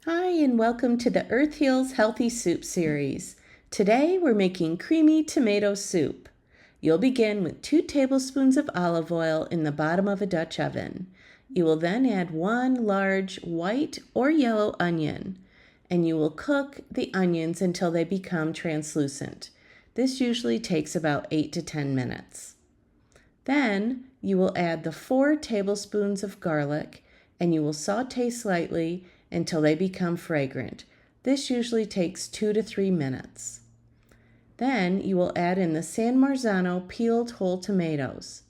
Hi, and welcome to the Earth Heals Healthy Soup series. Today we're making creamy tomato soup. You'll begin with 2 tablespoons of olive oil in the bottom of a Dutch oven. You will then add 1 large white or yellow onion, and you will cook the onions until they become translucent. This usually takes about 8 to 10 minutes. Then you will add the 4 tablespoons of garlic, and you will sauté slightly until they become fragrant. This usually takes 2 to 3 minutes. Then you will add in the San Marzano peeled whole tomatoes,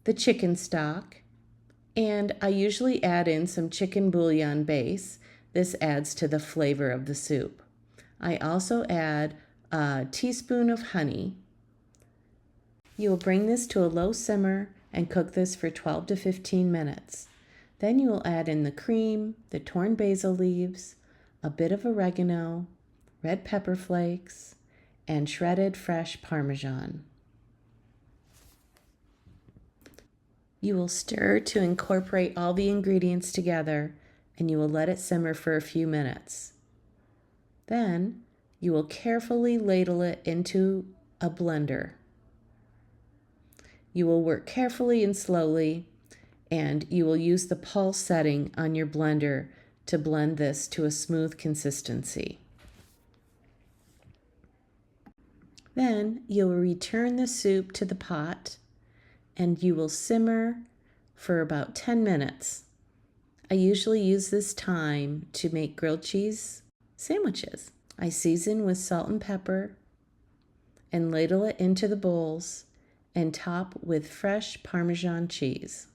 the chicken stock, and I usually add in some chicken bouillon base. This adds to the flavor of the soup. I also add a teaspoon of honey. You will bring this to a low simmer and cook this for 12 to 15 minutes. Then you will add in the cream, the torn basil leaves, a bit of oregano, red pepper flakes, and shredded fresh parmesan. You will stir to incorporate all the ingredients together, and you will let it simmer for a few minutes. Then you will carefully ladle it into a blender. You will work carefully and slowly, and you will use the pulse setting on your blender to blend this to a smooth consistency. Then you'll return the soup to the pot, and you will simmer for about 10 minutes. I usually use this time to make grilled cheese sandwiches. I season with salt and pepper and ladle it into the bowls and top with fresh Parmesan cheese.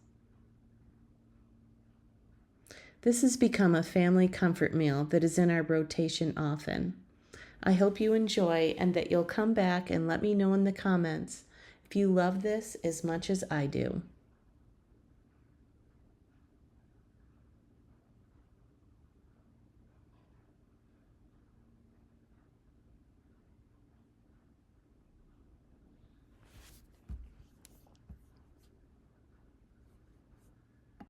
This has become a family comfort meal that is in our rotation often. I hope you enjoy and that you'll come back and let me know in the comments if you love this as much as I do.